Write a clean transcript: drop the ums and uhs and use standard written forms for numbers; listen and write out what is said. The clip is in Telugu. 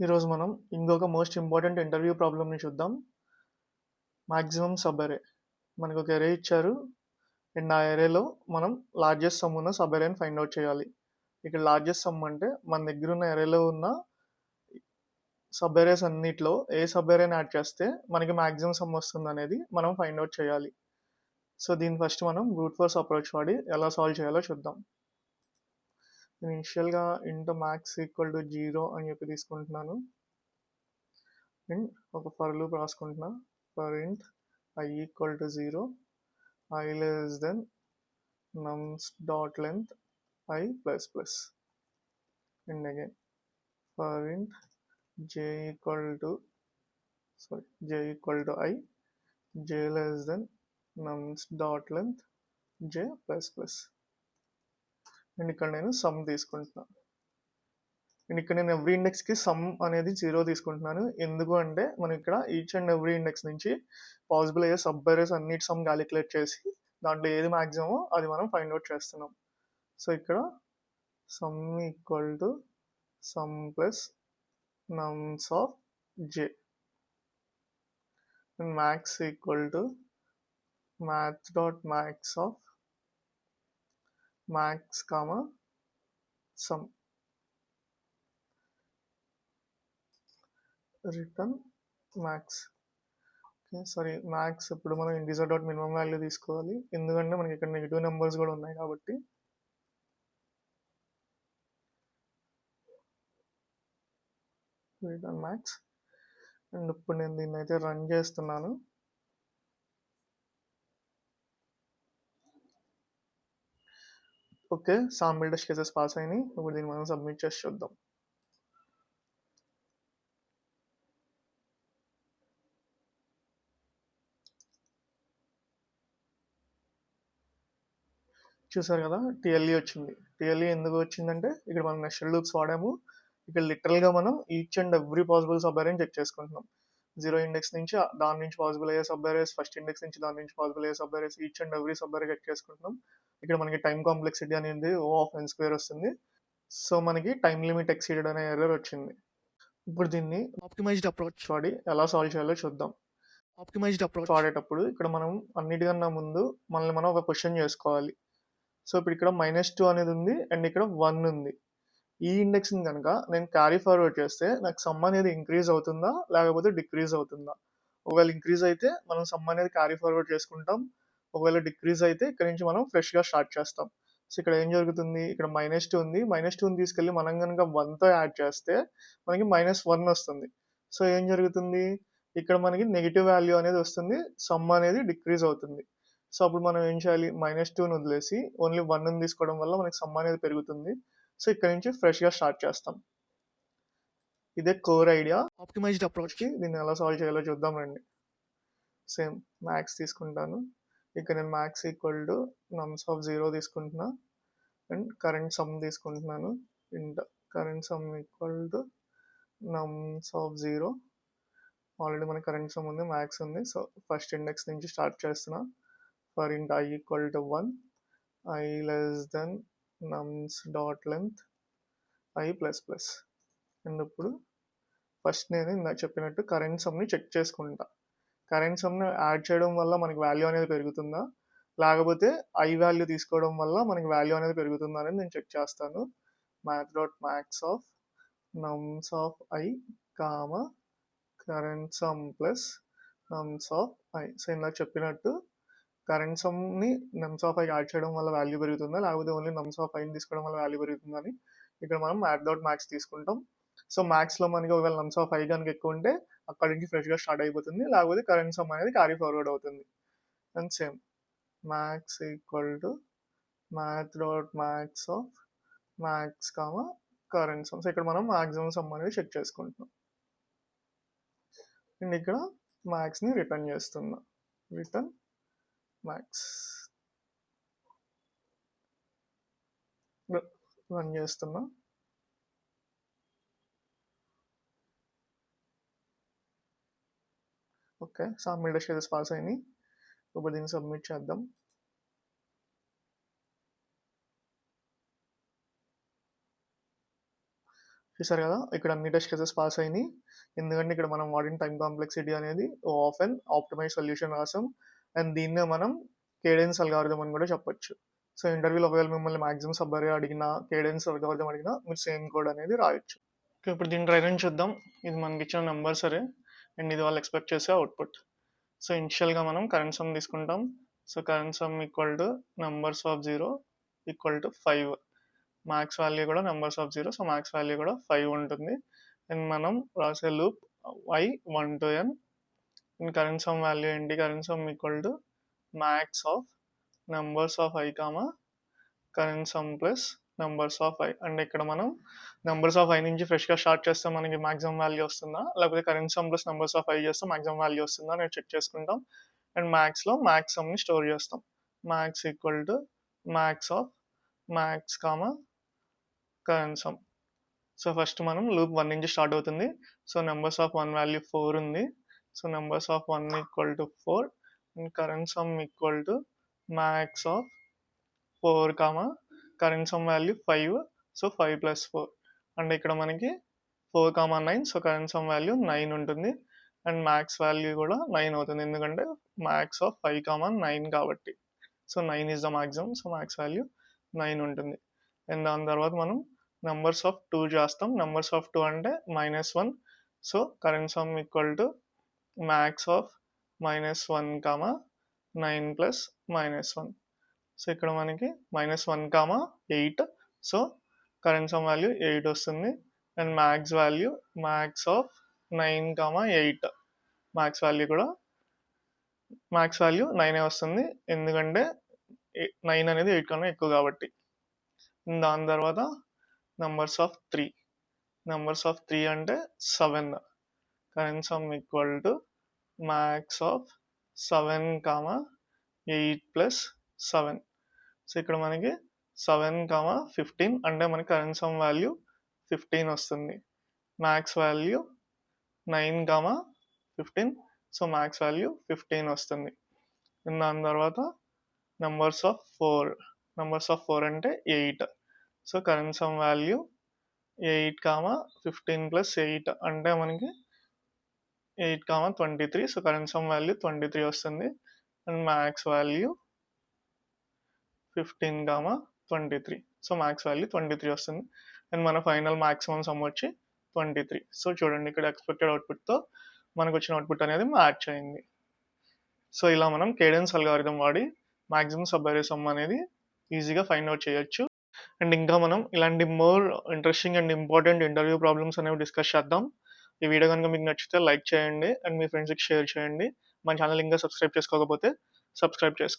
ఈరోజు మనం ఇంకొక మోస్ట్ ఇంపార్టెంట్ ఇంటర్వ్యూ ప్రాబ్లమ్ని చూద్దాం. మాక్సిమం సబ్ అరే. మనకు ఒక అరే ఇచ్చారు అండ్ ఆ అరేలో మనం లార్జెస్ట్ సమ్ ఉన్న సబ్ అరేని ఫైండ్ అవుట్ చేయాలి. ఇక్కడ లార్జెస్ట్ సమ్ అంటే మన దగ్గర ఉన్న అరేలో ఉన్న సబ్ అరేస్ అన్నిట్లో ఏ సబ్ అరేని యాడ్ చేస్తే మనకి మాక్సిమం సమ్ వస్తుంది అనేది మనం ఫైండ్ అవుట్ చేయాలి. సో దీన్ని ఫస్ట్ మనం బ్రూట్ ఫోర్స్ అప్రోచ్ వాడి ఎలా సాల్వ్ చేయాలో చూద్దాం. నేను ఇనిషియల్గా ఇంటూ మ్యాక్స్ ఈక్వల్ టు 0 అని చెప్పి తీసుకుంటున్నాను అండ్ ఒక ఫర్ లూప్ రాసుకుంటున్నా. For int I equal to 0, I less than nums dot length I plus plus. And again for int j equal to I, j less than nums dot length j plus plus. And ఇక్కడ నేను సమ్ తీసుకుంటున్నాను అండ్ ఇక్కడ నేను ఎవ్రీ ఇండెక్స్కి సమ్ అనేది 0 తీసుకుంటున్నాను. ఎందుకు అంటే మనం ఇక్కడ ఈచ్ అండ్ ఎవ్రీ ఇండెక్స్ నుంచి పాసిబుల్ అయ్యే సబ్ అరేస్ అన్నిటి సమ్ క్యాలిక్యులేట్ చేసి దాంట్లో ఏది మ్యాక్సిమమో అది మనం ఫైండ్ అవుట్ చేస్తున్నాం. సో ఇక్కడ some equal to some plus nums of j and max equal to math dot max of max comma sum return max. Sorry max ఇప్పుడు మనం ఇంటిజర్ డాట్ మినిమం వాల్యూ తీసుకోవాలి ఎందుకంటే మనకి ఇక్కడ నెగిటివ్ నెంబర్స్ కూడా ఉన్నాయి కాబట్టి. రిటర్న్ మ్యాక్స్ అండ్ ఇప్పుడు నేను దీన్ని అయితే రన్ చేస్తున్నాను. Okay, sample test cases pass అయినాయి. ఇప్పుడు దీన్ని మనం సబ్మిట్ చేసి చూద్దాం. చూసారు కదా, టిఎల్ఈ వచ్చింది. టిఎల్ఈ ఎందుకు వచ్చిందంటే ఇక్కడ మనం నెస్టెడ్ లూప్స్ వాడాము. ఇక్కడ లిటరల్గా మనం each and every possible sub అరేని చెక్ చేసుకుంటున్నాం. 0 ఇండెక్స్ నుంచి దాని నుంచి పాసిబుల్ అయ్యే సబ్ అరేస్, ఫస్ట్ ఇండెక్స్ నుంచి దాని నుంచి పాసిబుల్ అయ్యే sub arrays, each and every sub అరే చెక్ చేసుకుంటున్నాం. ఇక్కడ మనకి టైం కాంప్లెక్సిటీ అనేది O ఆఫ్ n స్క్వేర్ వస్తుంది. సో మనకి టైం లిమిట్ ఎక్సీడెడ్ అనే ఎర్రర్ వచ్చింది. ఇప్పుడు దీన్ని ఆప్టిమైజ్డ్ అప్రోచ్ వాడి ఎలా సాల్వ్ చేయాలో చూద్దాం. ఆప్టిమైజ్డ్ అప్రోచ్ వాడేటప్పుడు ఇక్కడ మనం అన్నిటికన్నా ముందు మనల్ని మనం ఒక క్వశ్చన్ చేసుకోవాలి. సో ఇప్పుడు ఇక్కడ -2 అనేది ఉంది అండ్ ఇక్కడ 1 ఉంది. ఈ ఇండెక్స్ని కనుక నేను క్యారీ ఫార్వర్డ్ చేస్తే నాకు సమ్ అనేది ఇంక్రీజ్ అవుతుందా లేకపోతే డిక్రీజ్ అవుతుందా? ఒకవేళ ఇంక్రీజ్ అయితే మనం సమ్ అనేది క్యారీ ఫార్వర్డ్ చేసుకుంటాం. ఒకవేళ డిక్రీజ్ అయితే ఇక్కడ నుంచి మనం ఫ్రెష్గా స్టార్ట్ చేస్తాం. సో ఇక్కడ ఏం జరుగుతుంది, ఇక్కడ -2 ఉంది. -2ని తీసుకెళ్ళి మనం కనుక 1తో యాడ్ చేస్తే మనకి -1 వస్తుంది. సో ఏం జరుగుతుంది, ఇక్కడ మనకి నెగిటివ్ వాల్యూ అనేది వస్తుంది, సమ్ అనేది డిక్రీజ్ అవుతుంది. సో అప్పుడు మనం ఏం చేయాలి, -2ని వదిలేసి ఓన్లీ 1ని తీసుకోవడం వల్ల మనకి సమ్ అనేది పెరుగుతుంది. సో ఇక్కడ నుంచి ఫ్రెష్గా స్టార్ట్ చేస్తాం. ఇదే కోర్ ఐడియా. ఆప్టిమైజ్డ్ అప్రోచ్ దీన్ని ఎలా సాల్వ్ చేయాలో చూద్దాం రండి. సేమ్ మ్యాక్స్ తీసుకుంటాను. ఇక్కడ నేను మ్యాక్స్ ఈక్వల్ టు నమ్స్ ఆఫ్ 0 తీసుకుంటున్నా అండ్ కరెంట్ సమ్ తీసుకుంటున్నాను. ఇంట్ current sum equal to నమ్స్ of 0. Already మన కరెంట్ సమ్ ఉంది, మ్యాక్స్ ఉంది. సో ఫస్ట్ ఇండెక్స్ నుంచి స్టార్ట్ చేస్తున్నా. For int I equal to 1, I less than నమ్స్ dot length I plus plus. And ఇప్పుడు ఫస్ట్ నేను ఇందాక చెప్పినట్టు కరెంట్ సమ్ని చెక్ చేసుకుంటా. కరెంట్ సమ్ని యాడ్ చేయడం వల్ల మనకి వాల్యూ అనేది పెరుగుతుందా లేకపోతే ఐ వాల్యూ తీసుకోవడం వల్ల మనకి వాల్యూ అనేది పెరుగుతుందా అనేది నేను చెక్ చేస్తాను. Math dot max of nums of i comma current sum plus nums of i. So ఇందాక చెప్పినట్టు కరెంట్ సమ్ని నమ్స్ ఆఫ్ ఐ యాడ్ చేయడం వల్ల వాల్యూ పెరుగుతుందా లేకపోతే ఓన్లీ నమ్స్ ఆఫ్ ఐని తీసుకోవడం వల్ల వాల్యూ పెరుగుతుందా అని ఇక్కడ మనం మ్యాథ్ డాట్ మ్యాక్స్ తీసుకుంటాం. సో మ్యాక్స్లో మనకి ఒకవేళ నమ్స్ ఆఫ్ ఐ కనుక ఎక్కువ ఉంటే అక్కడి నుంచి ఫ్రెష్గా స్టార్ట్ అయిపోతుంది, లేకపోతే కరెంట్ సమ్ అనేది క్యారీ ఫార్వర్డ్ అవుతుంది. And same max equal to math dot max of maths comma current some. So ఇక్కడ మనం మ్యాక్సిమం సమ్ అనేది చెక్ చేసుకుంటున్నాం అండ్ ఇక్కడ మ్యాక్స్ని రిటర్న్ చేస్తున్నాం. రిటర్న్ మ్యాక్స్ రన్ చేస్తున్నా. Okay, sample test cases pass అయినాయి. ఇప్పుడు దీన్ని సబ్మిట్ చేద్దాం. చూసారు కదా, ఇక్కడ అన్ని టెస్ట్ కేసెస్ పాస్ అయినాయి. ఎందుకంటే ఇక్కడ మనం వాడిన టైం కాంప్లెక్సిటీ అనేది ఆఫ్ అండ్ ఆప్టిమైజ్ సొల్యూషన్ రాసాం. అండ్ దీన్నే మనం కేడెన్స్ అల్గారిథం అని కూడా చెప్పొచ్చు. సో ఇంటర్వ్యూలో ఒకవేళ మిమ్మల్ని మాక్సిమం సబ్ అరే అడిగినా, కేడెన్స్ అల్గారిథం అడిగినా మీరు సేమ్ కోడ్ అనేది రాయొచ్చు. ఇప్పుడు దీని ట్రై రన్ చూద్దాం. ఇది మనకి ఇచ్చిన నెంబర్ సరే, అండ్ ఇది వాళ్ళు ఎక్స్పెక్ట్ చేసే అవుట్పుట్. సో ఇనిషియల్గా మనం కరెంట్ సమ్ తీసుకుంటాం. So current sum equal to numbers of 0 equal to 5. Max value కూడా numbers of 0, so max value కూడా 5 ఉంటుంది. అండ్ మనం రాసే loop i 1 to n. And current sum value ఏంటి? Current sum equal to max of numbers of i comma current sum plus numbers of i. And ఇక్కడ మనం నెంబర్స్ ఆఫ్ i నుంచి ఫ్రెష్గా స్టార్ట్ చేస్తే మనకి మాక్సిమం వాల్యూ వస్తుందా, లేకపోతే current sum plus numbers of i చేస్తే మాక్సిమం వాల్యూ వస్తుందా అని చెక్ చేసుకుంటాం. అండ్ మ్యాక్స్లో మ్యాక్స్ సమ్ని స్టోర్ చేస్తాం. Max equal to max of maths comma current some. So first మనం లూప్ 1 నుంచి స్టార్ట్ అవుతుంది. సో నెంబర్స్ ఆఫ్ 1 వాల్యూ 4 ఉంది. So numbers of 1 equal to 4 and current sum equal to max of 4 comma current sum value 5. So 5 plus 4. And ఇక్కడ మనకి 4 comma 9, so current sum value 9 ఉంటుంది. అండ్ మ్యాక్స్ వాల్యూ కూడా 9 అవుతుంది, ఎందుకంటే మ్యాక్స్ ఆఫ్ 5 కామా 9 కాబట్టి. So 9 is the maximum, so max value 9 ఉంటుంది. అండ్ దాని తర్వాత మనం నెంబర్స్ ఆఫ్ 2 చేస్తాం. నెంబర్స్ ఆఫ్ 2 అంటే -1. So current sum equal to max of -1 comma 9 plus -1. So ఇక్కడ మనకి -1 comma 8. So current sum value 8 వస్తుంది. And max value max of 9 comma 8. Max value కూడా మ్యాక్స్ వాల్యూ 9 వస్తుంది, ఎందుకంటే 9 అనేది 8 కన్నా ఎక్కువ కాబట్టి. దాని తర్వాత నెంబర్స్ ఆఫ్ 3. నెంబర్స్ ఆఫ్ 3 అంటే 7. Current sum equal to max of 7 comma 8 plus 7. So ఇక్కడ మనకి 7 కామా 15 అంటే మనకి కరెంట్ సమ్ వాల్యూ 15 వస్తుంది. Max value 9 comma 15, so max value 15 వస్తుంది. దాని తర్వాత నెంబర్స్ ఆఫ్ 4. నెంబర్స్ ఆఫ్ 4 అంటే 8. So current sum value 8 comma 15 plus 8 అంటే మనకి 8 comma 23. So current sum value 23 వస్తుంది. And max value 15 comma 23. So max value 23 వస్తుంది. అండ్ మన ఫైనల్ మ్యాక్సిమం సమ్ వచ్చి 23. సో చూడండి, ఇక్కడ ఎక్స్పెక్టెడ్ అవుట్పుట్తో మనకు వచ్చిన అవుట్పుట్ అనేది మ్యాచ్ అయింది. సో ఇలా మనం కేడెన్స్ అల్గారిథం వాడి మాక్సిమం సబ్ అరే సమ్ అనేది ఈజీగా ఫైండ్ అవుట్ చేయొచ్చు. అండ్ ఇంకా మనం ఇలాంటి more interesting and important interview problems అనేవి డిస్కస్ చేద్దాం. ఈ వీడియో కనుక మీకు నచ్చితే లైక్ చేయండి అండ్ మీ ఫ్రెండ్స్కి షేర్ చేయండి. మన ఛానల్ ఇంకా సబ్స్క్రైబ్ చేసుకోకపోతే సబ్స్క్రైబ్ చేసుకోండి.